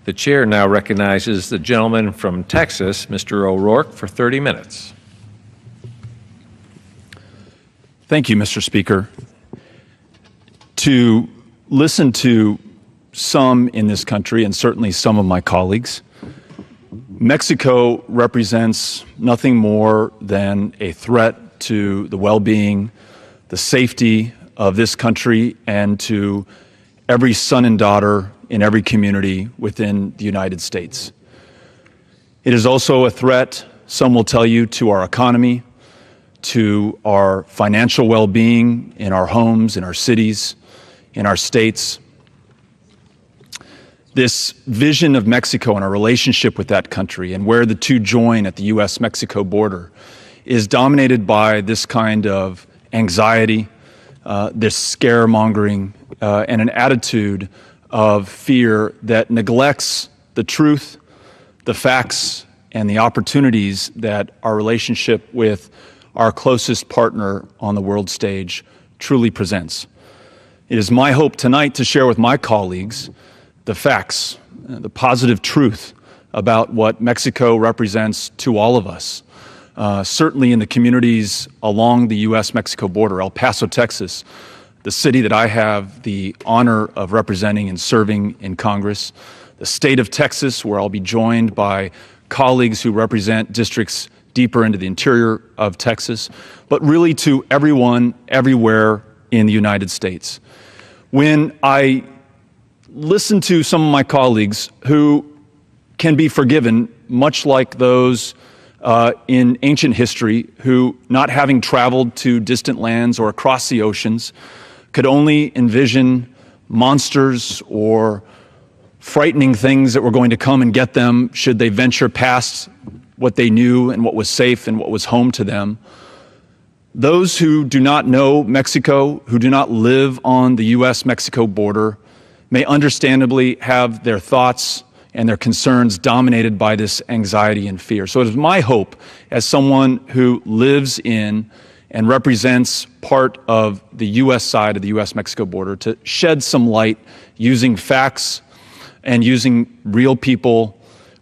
The chair now recognizes the gentleman from Texas, Mr. O'Rourke, for 30 minutes. Thank you, Mr. Speaker. To listen to some in this country, and certainly some of my colleagues, Mexico represents nothing more than a threat to the well-being, the safety of this country, and to every son and daughter in every community within the United States. It is also a threat, some will tell you, to our economy, to our financial well-being in our homes, in our cities, in our states. This vision of Mexico and our relationship with that country and where the two join at the U.S.-Mexico border is dominated by this kind of anxiety, this scaremongering, and an attitude of fear that neglects the truth, the facts, and the opportunities that our relationship with our closest partner on the world stage truly presents. It is my hope tonight to share with my colleagues the facts, the positive truth about what Mexico represents to all of us. Certainly in the communities along the U.S.-Mexico border, El Paso, Texas, the city that I have the honor of representing and serving in Congress, the state of Texas, where I'll be joined by colleagues who represent districts deeper into the interior of Texas, but really to everyone, everywhere in the United States. When I listen to some of my colleagues who can be forgiven, much like those in ancient history who, not having traveled to distant lands or across the oceans, could only envision monsters or frightening things that were going to come and get them should they venture past what they knew and what was safe and what was home to them. Those who do not know Mexico, who do not live on the U.S.-Mexico border, may understandably have their thoughts and their concerns dominated by this anxiety and fear. So it is my hope, as someone who lives in and represents part of the U.S. side of the U.S.-Mexico border, to shed some light using facts and using real people,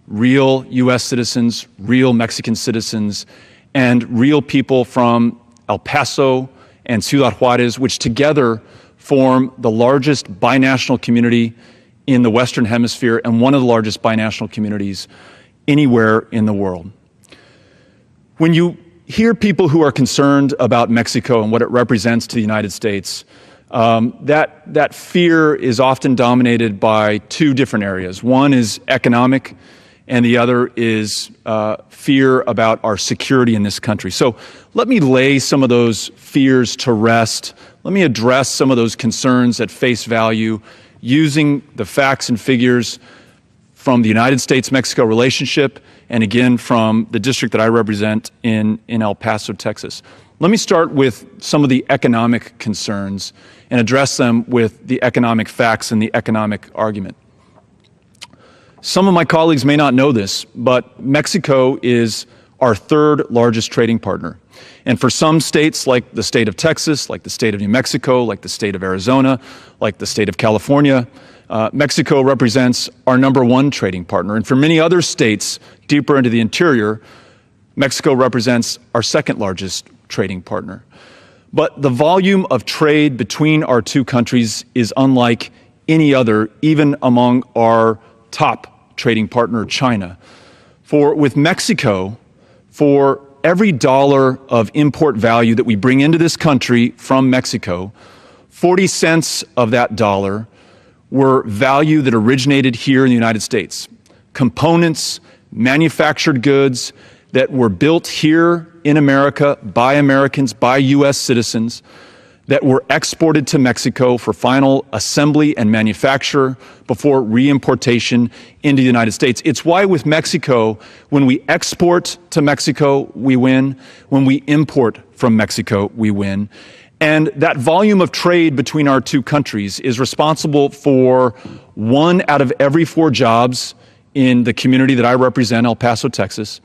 real U.S. citizens, real Mexican citizens, and real people from El Paso and Ciudad Juarez, which together form the largest binational community in the Western Hemisphere and one of the largest binational communities anywhere in the world. When you hear people who are concerned about Mexico and what it represents to the United States, that fear is often dominated by two different areas. One is economic, and the other is fear about our security in this country. So let me lay some of those fears to rest. Let me address some of those concerns at face value using the facts and figures from the United States-Mexico relationship, and again from the district that I represent in El Paso, Texas. Let me start with some of the economic concerns and address them with the economic facts and the economic argument. Some of my colleagues may not know this, but Mexico is our third largest trading partner. And for some states, like the state of Texas, like the state of New Mexico, like the state of Arizona, like the state of California, Mexico represents our number one trading partner. And for many other states deeper into the interior, Mexico represents our second largest trading partner. But the volume of trade between our two countries is unlike any other, even among our top trading partner, China. For with Mexico, for every dollar of import value that we bring into this country from Mexico, 40 cents of that dollar were value that originated here in the United States. Components, manufactured goods that were built here in America by Americans, by U.S. citizens, that were exported to Mexico for final assembly and manufacture before reimportation into the United States. It's why with Mexico, when we export to Mexico, we win. When we import from Mexico, we win. And that volume of trade between our two countries is responsible for 1 out of every 4 jobs in the community that I represent, El Paso, Texas.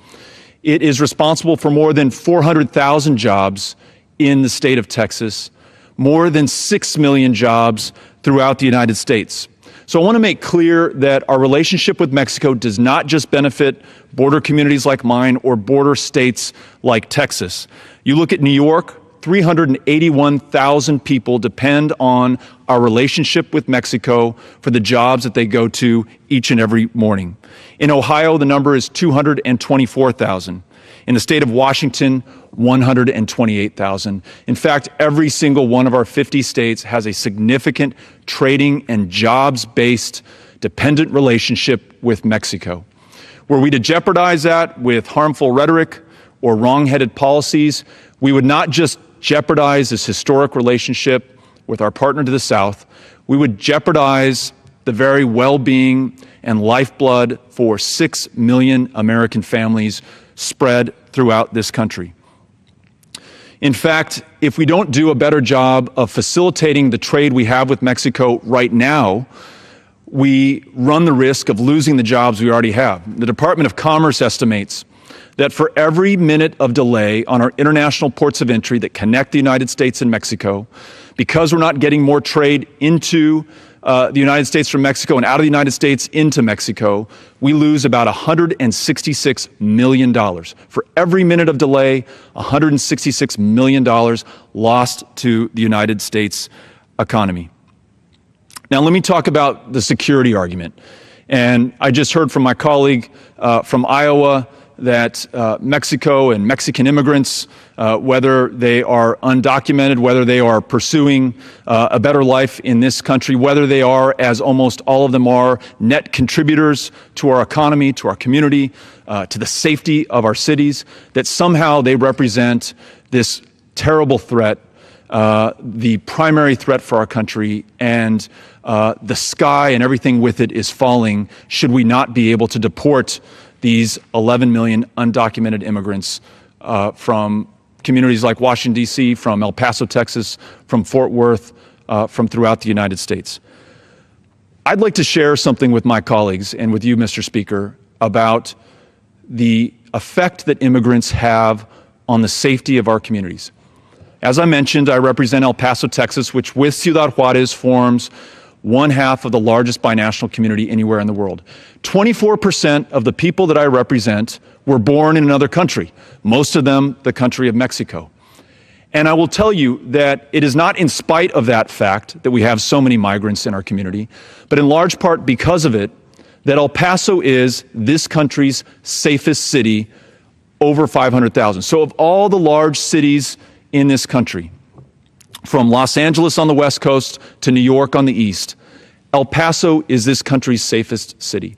It is responsible for more than 400,000 jobs in the state of Texas, more than 6 million jobs throughout the United States. So I want to make clear that our relationship with Mexico does not just benefit border communities like mine or border states like Texas. You look at New York, 381,000 people depend on our relationship with Mexico for the jobs that they go to each and every morning. In Ohio, the number is 224,000. In the state of Washington, 128,000. In fact, every single one of our 50 states has a significant trading and jobs-based dependent relationship with Mexico. Were we to jeopardize that with harmful rhetoric or wrong-headed policies, we would not just jeopardize this historic relationship with our partner to the south, we would jeopardize the very well-being and lifeblood for 6 million American families spread throughout this country. In fact, if we don't do a better job of facilitating the trade we have with Mexico right now, we run the risk of losing the jobs we already have. The Department of Commerce estimates that for every minute of delay on our international ports of entry that connect the United States and Mexico, because we're not getting more trade into the United States from Mexico and out of the United States into Mexico, we lose about $166 million. For every minute of delay, $166 million lost to the United States economy. Now, let me talk about the security argument. And I just heard from my colleague from Iowa that Mexico and Mexican immigrants, whether they are undocumented, whether they are pursuing a better life in this country, whether they are, as almost all of them are, net contributors to our economy, to our community, to the safety of our cities, that somehow they represent this terrible threat, the primary threat for our country, and the sky and everything with it is falling should we not be able to deport these 11 million undocumented immigrants from communities like Washington, D.C., from El Paso, Texas, from Fort Worth, from throughout the United States. I'd like to share something with my colleagues and with you, Mr. Speaker, about the effect that immigrants have on the safety of our communities. As I mentioned, I represent El Paso, Texas, which with Ciudad Juarez forms one half of the largest binational community anywhere in the world. 24% of the people that I represent were born in another country, most of them the country of Mexico. And I will tell you that it is not in spite of that fact that we have so many migrants in our community, but in large part because of it, that El Paso is this country's safest city, over 500,000. So of all the large cities in this country, from Los Angeles on the west coast to New York on the east, El Paso is this country's safest city.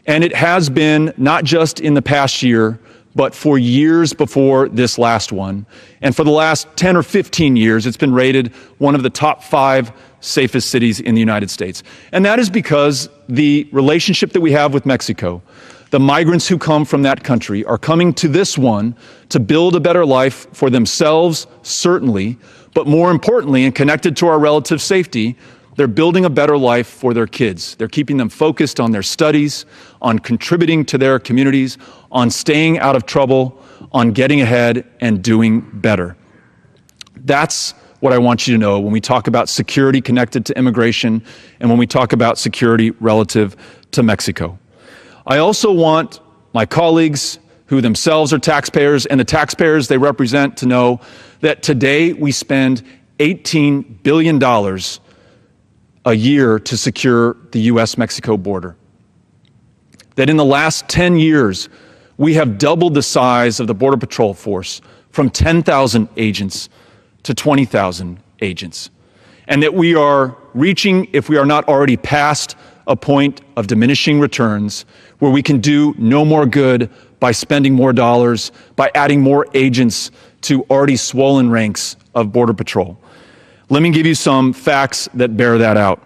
And it has been not just in the past year, but for years before this last one. And for the last 10 or 15 years, it's been rated one of the top 5 safest cities in the United States. And that is because the relationship that we have with Mexico, the migrants who come from that country are coming to this one to build a better life for themselves, certainly, but more importantly, and connected to our relative safety, they're building a better life for their kids. They're keeping them focused on their studies, on contributing to their communities, on staying out of trouble, on getting ahead and doing better. That's what I want you to know when we talk about security connected to immigration and when we talk about security relative to Mexico. I also want my colleagues who themselves are taxpayers and the taxpayers they represent to know that today we spend $18 billion a year to secure the U.S.-Mexico border. That in the last 10 years, we have doubled the size of the Border Patrol force from 10,000 agents to 20,000 agents. And that we are reaching, if we are not already past, a point of diminishing returns where we can do no more good by spending more dollars, by adding more agents to already swollen ranks of Border Patrol. Let me give you some facts that bear that out.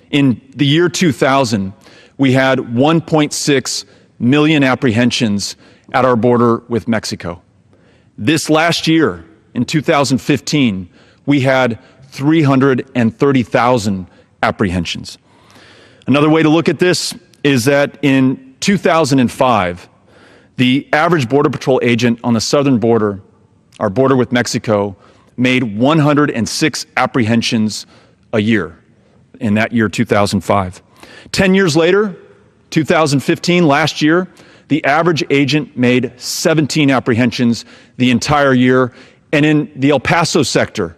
In the year 2000, we had 1.6 million apprehensions at our border with Mexico. This last year, in 2015, we had 330,000 apprehensions. Another way to look at this is that in 2005, the average Border Patrol agent on the southern border, our border with Mexico, made 106 apprehensions a year. in that year, 2005. 10 years later, 2015, last year, the average agent made 17 apprehensions the entire year. And in the El Paso sector,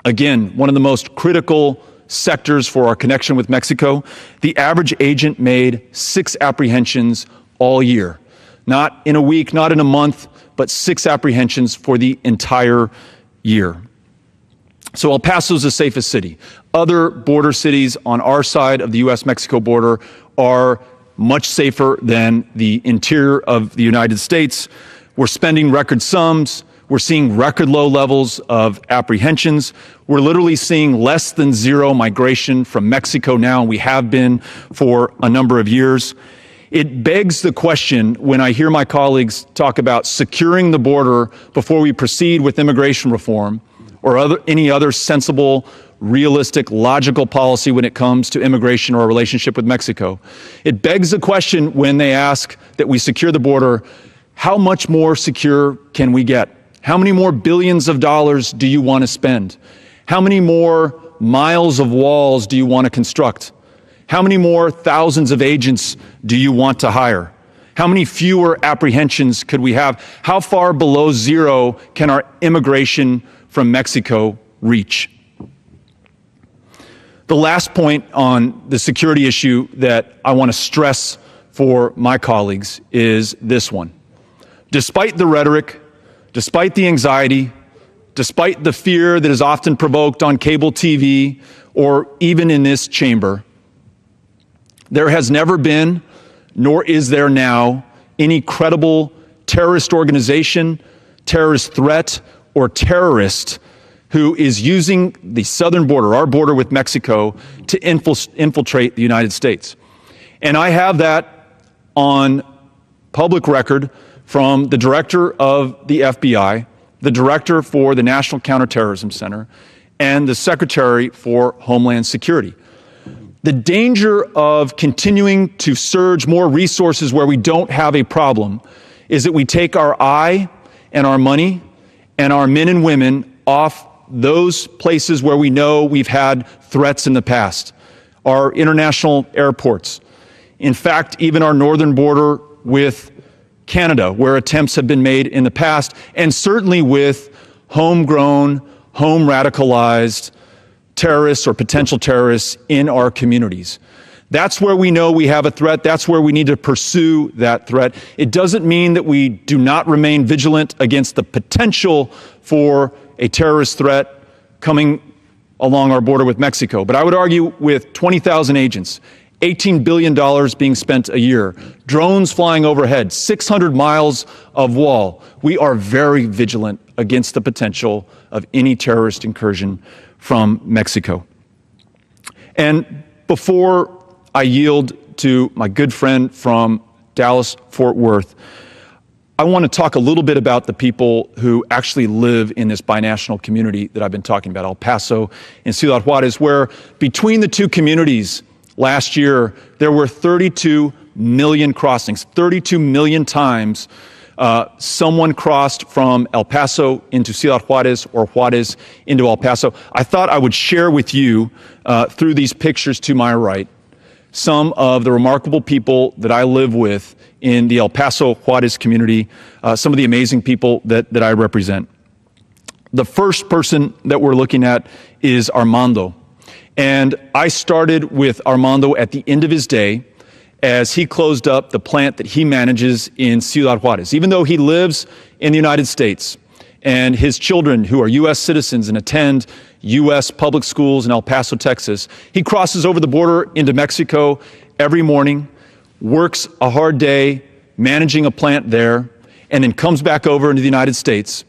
again, one of the most critical sectors for our connection with Mexico, the average agent made 6 apprehensions all year. Not in a week, not in a month, but 6 apprehensions for the entire year. So El Paso is the safest city. Other border cities on our side of the U.S.-Mexico border are much safer than the interior of the United States. We're spending record sums. We're seeing record low levels of apprehensions. We're literally seeing less than zero migration from Mexico now, and we have been for a number of years. It begs the question when I hear my colleagues talk about securing the border before we proceed with immigration reform or any other sensible, realistic, logical policy when it comes to immigration or a relationship with Mexico. It begs the question when they ask that we secure the border, how much more secure can we get? How many more billions of dollars do you want to spend? How many more miles of walls do you want to construct? How many more thousands of agents do you want to hire? How many fewer apprehensions could we have? How far below zero can our immigration from Mexico reach? The last point on the security issue that I want to stress for my colleagues is this one. Despite the rhetoric, despite the anxiety, despite the fear that is often provoked on cable TV or even in this chamber, there has never been, nor is there now, any credible terrorist organization, terrorist threat, or terrorist who is using the southern border, our border with Mexico, to infiltrate the United States. And I have that on public record from the director of the FBI, the director for the National Counterterrorism Center, and the Secretary for Homeland Security. The danger of continuing to surge more resources where we don't have a problem is that we take our eye and our money and our men and women off those places where we know we've had threats in the past, our international airports. In fact, even our northern border with Canada, where attempts have been made in the past, and certainly with homegrown, home-radicalized terrorists or potential terrorists in our communities. That's where we know we have a threat. That's where we need to pursue that threat. It doesn't mean that we do not remain vigilant against the potential for a terrorist threat coming along our border with Mexico. But I would argue with 20,000 agents, $18 billion being spent a year, drones flying overhead, 600 miles of wall, we are very vigilant against the potential of any terrorist incursion from Mexico. And before I yield to my good friend from Dallas-Fort Worth, I want to talk a little bit about the people who actually live in this binational community that I've been talking about, El Paso and Ciudad Juarez, where between the two communities last year, there were 32 million crossings, 32 million times someone crossed from El Paso into Ciudad Juarez or Juarez into El Paso. I thought I would share with you through these pictures to my right some of the remarkable people that I live with in the El Paso Juarez community, some of the amazing people that I represent. The first person that we're looking at is Armando. And I started with Armando at the end of his day as he closed up the plant that he manages in Ciudad Juarez. Even though he lives in the United States and his children who are U.S. citizens and attend U.S. public schools in El Paso, Texas, he crosses over the border into Mexico every morning, works a hard day managing a plant there, and then comes back over into the United States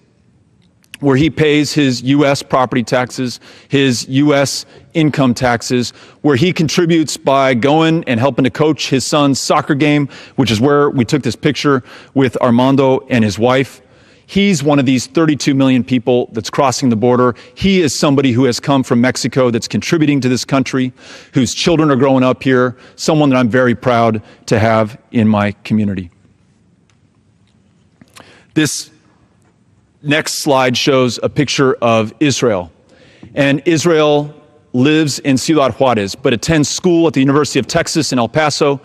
where he pays his U.S. property taxes, his U.S. income taxes, where he contributes by going and helping to coach his son's soccer game, which is where we took this picture with Armando and his wife. He's one of these 32 million people that's crossing the border. He is somebody who has come from Mexico that's contributing to this country, whose children are growing up here, someone that I'm very proud to have in my community. This next slide shows a picture of Israel. And Israel lives in Ciudad Juarez, but attends school at the University of Texas in El Paso.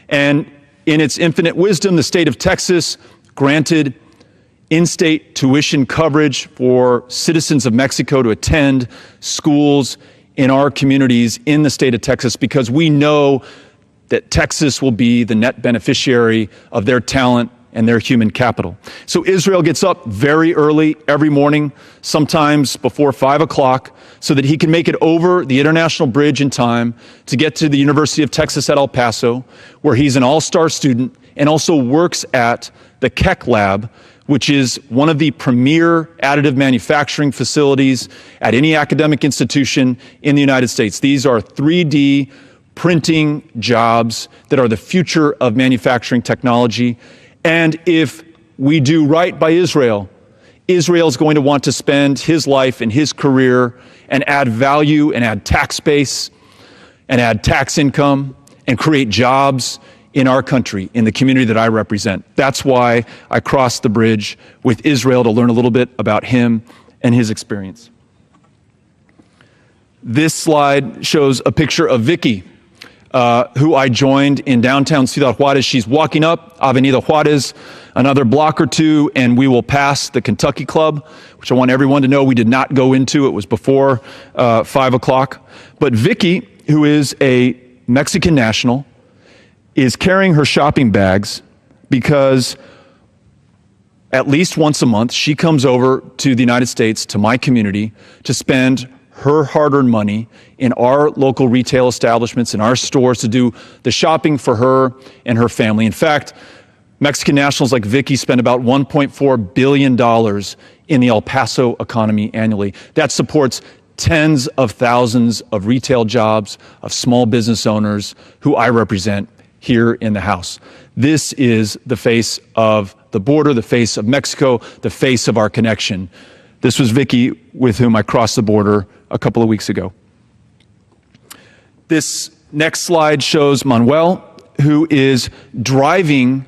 And in its infinite wisdom, the state of Texas granted in-state tuition coverage for citizens of Mexico to attend schools in our communities in the state of Texas, because we know that Texas will be the net beneficiary of their talent and their human capital. So Israel gets up very early every morning, sometimes before 5 o'clock, so that he can make it over the International Bridge in time to get to the University of Texas at El Paso, where he's an all-star student and also works at the Keck Lab, which is one of the premier additive manufacturing facilities at any academic institution in the United States. These are 3D printing jobs that are the future of manufacturing technology. And if we do right by Israel, Israel is going to want to spend his life and his career and add value and add tax base and add tax income and create jobs in our country, in the community that I represent. That's why I crossed the bridge with Israel, to learn a little bit about him and his experience. This slide shows a picture of Vicky, who I joined in downtown Ciudad Juarez. She's walking up Avenida Juarez, another block or two, and we will pass the Kentucky Club, which I want everyone to know we did not go into. It was before 5 o'clock. But Vicky, who is a Mexican national, is carrying her shopping bags because at least once a month she comes over to the United States, to my community, to spend her hard-earned money in our local retail establishments, in our stores, to do the shopping for her and her family. In fact, Mexican nationals like Vicky spend about $1.4 billion in the El Paso economy annually. That supports tens of thousands of retail jobs, of small business owners who I represent here in the House. This is the face of the border, the face of Mexico, the face of our connection. This was Vicky, with whom I crossed the border a couple of weeks ago. This next slide shows Manuel, who is driving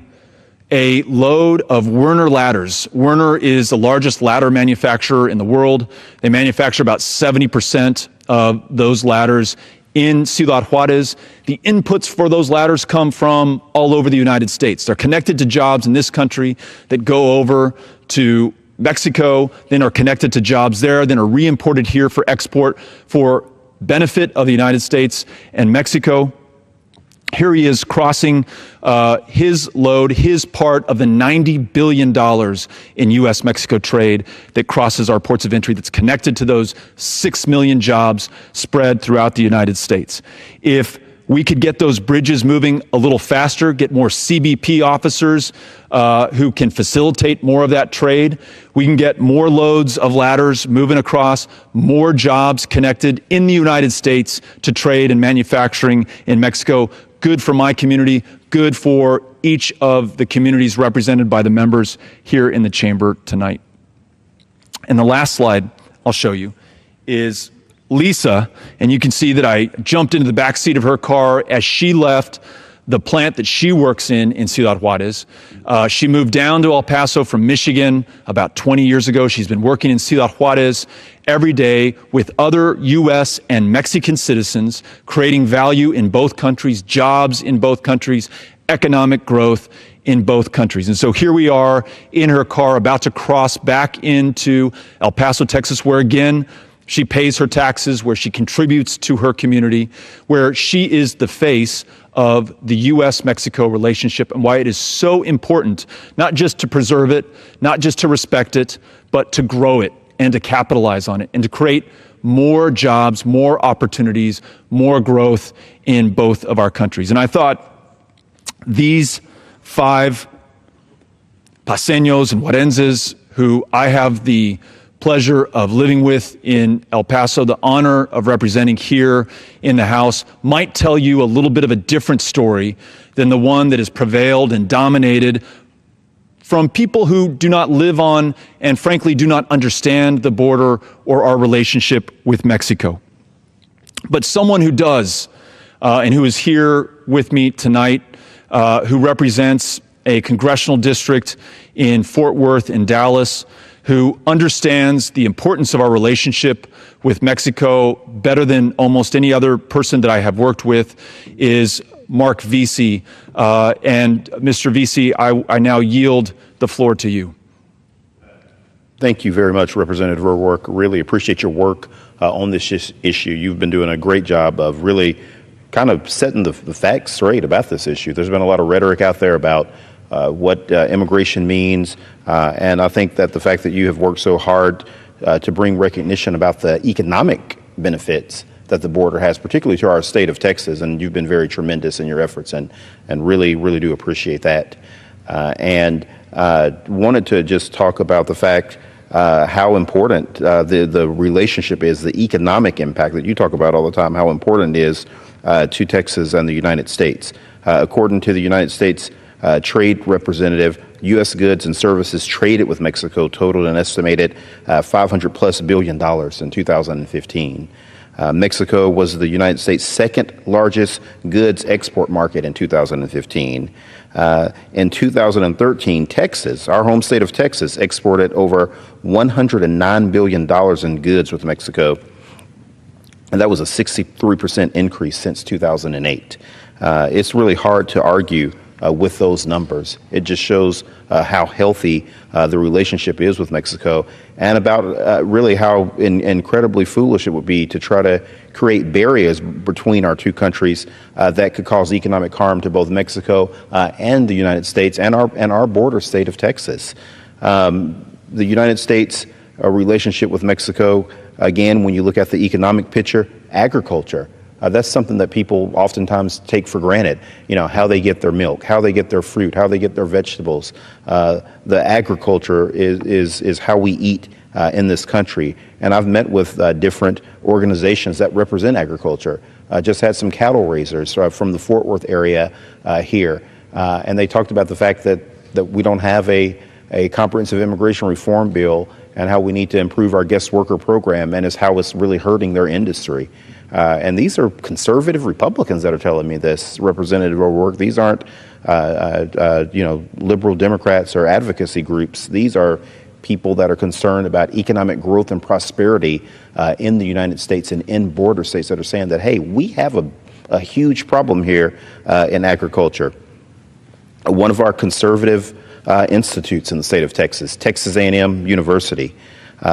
a load of Werner ladders. Werner is the largest ladder manufacturer in the world. They manufacture about 70% of those ladders in Ciudad Juarez. The inputs for those ladders come from all over the United States. They're connected to jobs in this country that go over to Mexico, then are connected to jobs there, then are re-imported here for export for benefit of the United States and Mexico. Here he is crossing his load, his part of the $90 billion in U.S.-Mexico trade that crosses our ports of entry, that's connected to those 6 million jobs spread throughout the United States. If we could get those bridges moving a little faster, get more CBP officers who can facilitate more of that trade, we can get more loads of ladders moving across, more jobs connected in the United States to trade and manufacturing in Mexico. Good for my community, good for each of the communities represented by the members here in the chamber tonight. And the last slide I'll show you is Lisa, and you can see that I jumped into the back seat of her car as she left the plant that she works in Ciudad Juarez. She moved down to El Paso from Michigan about 20 years ago. She's been working in Ciudad Juarez every day with other U.S. and Mexican citizens, creating value in both countries, jobs in both countries, economic growth in both countries. And so here we are in her car, about to cross back into El Paso, Texas, where again, she pays her taxes, where she contributes to her community, where she is the face of the U.S.-Mexico relationship, and why it is so important not just to preserve it, not just to respect it, but to grow it and to capitalize on it and to create more jobs, more opportunities, more growth in both of our countries. And I thought these 5 Paseños and Juarezes who I have the pleasure of living with in El Paso, the honor of representing here in the House, might tell you a little bit of a different story than the one that has prevailed and dominated from people who do not live on and frankly do not understand the border or our relationship with Mexico. But someone who does, and who is here with me tonight, who represents a congressional district in Fort Worth and Dallas, who understands the importance of our relationship with Mexico better than almost any other person that I have worked with, is Mark Vesey. And Mr. Vesey, I now yield the floor to you. Thank you very much, Representative O'Rourke. Really appreciate your work on this issue. You've been doing a great job of really kind of setting the facts straight about this issue. There's been a lot of rhetoric out there about what immigration means, and I think that the fact that you have worked so hard to bring recognition about the economic benefits that the border has, particularly to our state of Texas, and you've been very tremendous in your efforts, and really, really do appreciate that. And wanted to just talk about the fact how important the relationship is, the economic impact that you talk about all the time, how important it is to Texas and the United States. According to the United States Trade Representative, U.S. goods and services traded with Mexico totaled an estimated $500+ billion in 2015. Mexico was the United States' second largest goods export market in 2015. In 2013, Texas, our home state of Texas, exported over $109 billion in goods with Mexico, and that was a 63% increase since 2008. It's really hard to argue with those numbers. It just shows how healthy the relationship is with Mexico, and about really how incredibly foolish it would be to try to create barriers between our two countries that could cause economic harm to both Mexico and the United States and our border state of Texas. The United States relationship with Mexico, again, when you look at the economic picture, agriculture. That's something that people oftentimes take for granted, you know, how they get their milk, how they get their fruit, how they get their vegetables. The agriculture is how we eat in this country. And I've met with different organizations that represent agriculture. Just had some cattle raisers from the Fort Worth area here. And they talked about the fact that we don't have a comprehensive immigration reform bill, and how we need to improve our guest worker program, and is how it's really hurting their industry. And these are conservative Republicans that are telling me this, Representative O'Rourke. These aren't, liberal Democrats or advocacy groups. These are people that are concerned about economic growth and prosperity in the United States and in border states that are saying that, hey, we have a huge problem here in agriculture. One of our conservative institutes in the state of Texas, Texas A&M University,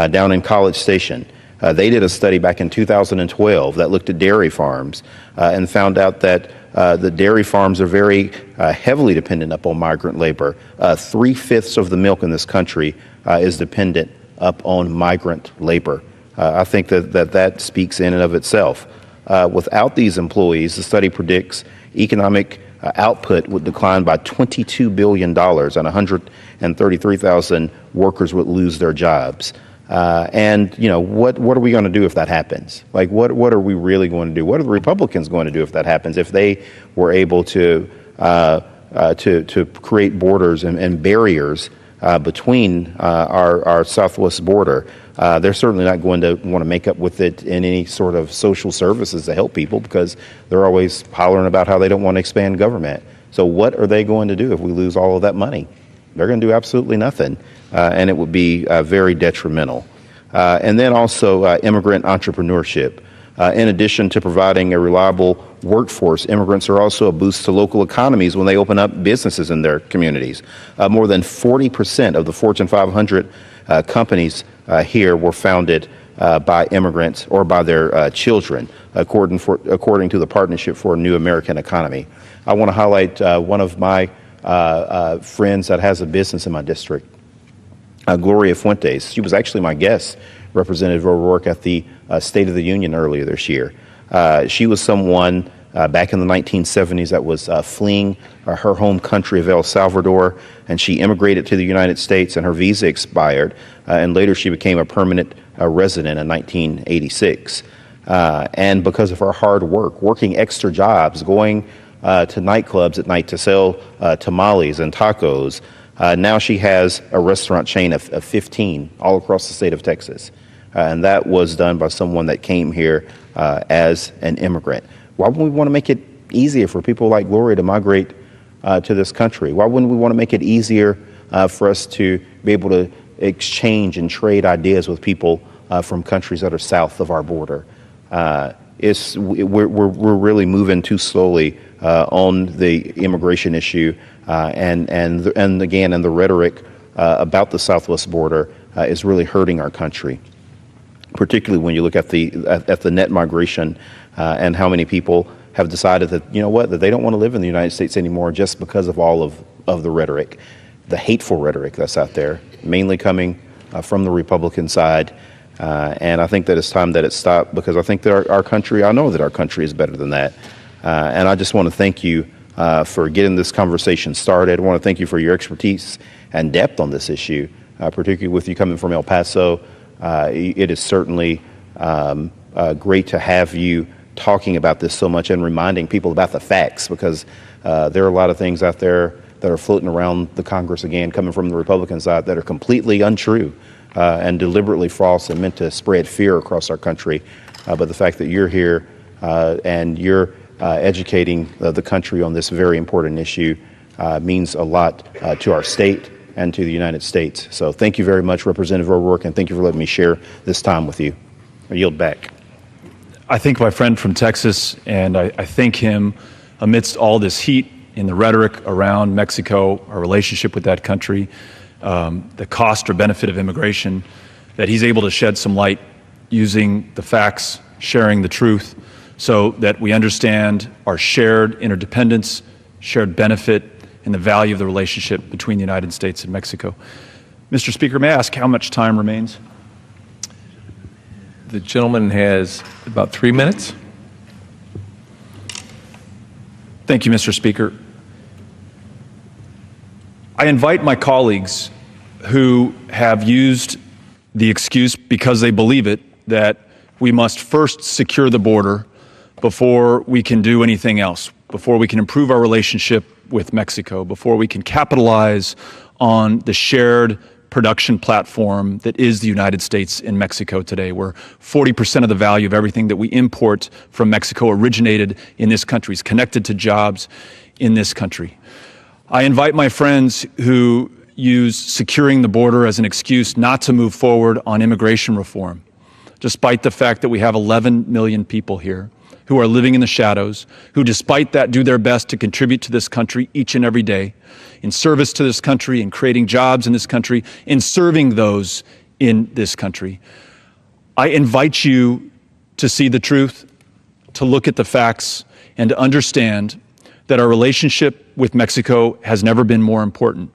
down in College Station, they did a study back in 2012 that looked at dairy farms and found out that the dairy farms are very heavily dependent upon migrant labor. 3/5 of the milk in this country is dependent upon migrant labor. I think that speaks in and of itself. Without these employees, the study predicts economic output would decline by $22 billion, and 133,000 workers would lose their jobs. And, you know, what are we going to do if that happens? Like, what are we really going to do? What are the Republicans going to do if that happens? If they were able to create borders and barriers between our southwest border, they're certainly not going to want to make up with it in any sort of social services to help people, because they're always hollering about how they don't want to expand government. So what are they going to do if we lose all of that money? They're going to do absolutely nothing, and it would be very detrimental. And then also immigrant entrepreneurship. In addition to providing a reliable workforce, immigrants are also a boost to local economies when they open up businesses in their communities. More than 40% of the Fortune 500 companies here were founded by immigrants or by their children, according to the Partnership for a New American Economy. I want to highlight one of my friends that has a business in my district, Gloria Fuentes. She was actually my guest, Representative O'Rourke, at the State of the Union earlier this year. She was someone back in the 1970s that was fleeing her home country of El Salvador, and she immigrated to the United States, and her visa expired, and later she became a permanent resident in 1986. And because of her hard work, working extra jobs, going to nightclubs at night to sell tamales and tacos, now she has a restaurant chain of 15 all across the state of Texas. And that was done by someone that came here as an immigrant. Why wouldn't we want to make it easier for people like Gloria to migrate to this country? Why wouldn't we want to make it easier for us to be able exchange and trade ideas with people from countries that are south of our border. We're really moving too slowly on the immigration issue, and the rhetoric about the southwest border is really hurting our country, particularly when you look at the net migration and how many people have decided that, you know what, that they don't want to live in the United States anymore just because of all of the rhetoric, the hateful rhetoric that's out there, mainly coming from the Republican side. And I think that it's time that it stopped, because I think that our country, I know that our country is better than that. And I just want to thank you for getting this conversation started. I want to thank you for your expertise and depth on this issue, particularly with you coming from El Paso. It is certainly great to have you talking about this so much and reminding people about the facts, because there are a lot of things out there that are floating around the Congress, again, coming from the Republican side, that are completely untrue and deliberately false and meant to spread fear across our country. But the fact that you're here and you're educating the country on this very important issue means a lot to our state and to the United States. So thank you very much, Representative O'Rourke, and thank you for letting me share this time with you. I yield back. I thank my friend from Texas, and I thank him amidst all this heat in the rhetoric around Mexico, our relationship with that country, the cost or benefit of immigration, that he's able to shed some light using the facts, sharing the truth, so that we understand our shared interdependence, shared benefit, and the value of the relationship between the United States and Mexico. Mr. Speaker, may I ask how much time remains? The gentleman has about 3 minutes. Thank you, Mr. Speaker. I invite my colleagues who have used the excuse, because they believe it, that we must first secure the border before we can do anything else, before we can improve our relationship with Mexico, before we can capitalize on the shared production platform that is the United States and Mexico today, where 40% of the value of everything that we import from Mexico originated in this country, is connected to jobs in this country. I invite my friends who use securing the border as an excuse not to move forward on immigration reform, despite the fact that we have 11 million people here who are living in the shadows, who despite that do their best to contribute to this country each and every day, in service to this country, in creating jobs in this country, in serving those in this country. I invite you to see the truth, to look at the facts, and to understand that our relationship with Mexico has never been more important.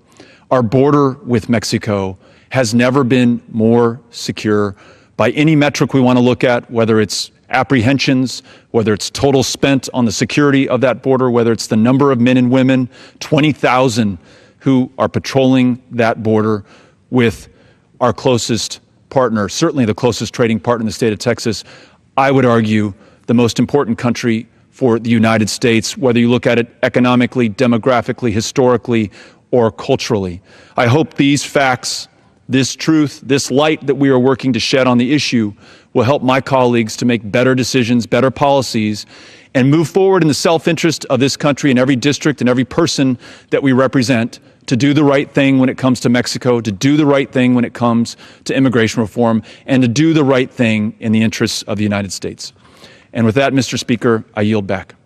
Our border with Mexico has never been more secure by any metric we want to look at, whether it's apprehensions, whether it's total spent on the security of that border, whether it's the number of men and women, 20,000 who are patrolling that border with our closest partner, certainly the closest trading partner in the state of Texas. I would argue the most important country for the United States, whether you look at it economically, demographically, historically, or culturally. I hope these facts, this truth, this light that we are working to shed on the issue will help my colleagues to make better decisions, better policies, and move forward in the self-interest of this country and every district and every person that we represent, to do the right thing when it comes to Mexico, to do the right thing when it comes to immigration reform, and to do the right thing in the interests of the United States. And with that, Mr. Speaker, I yield back.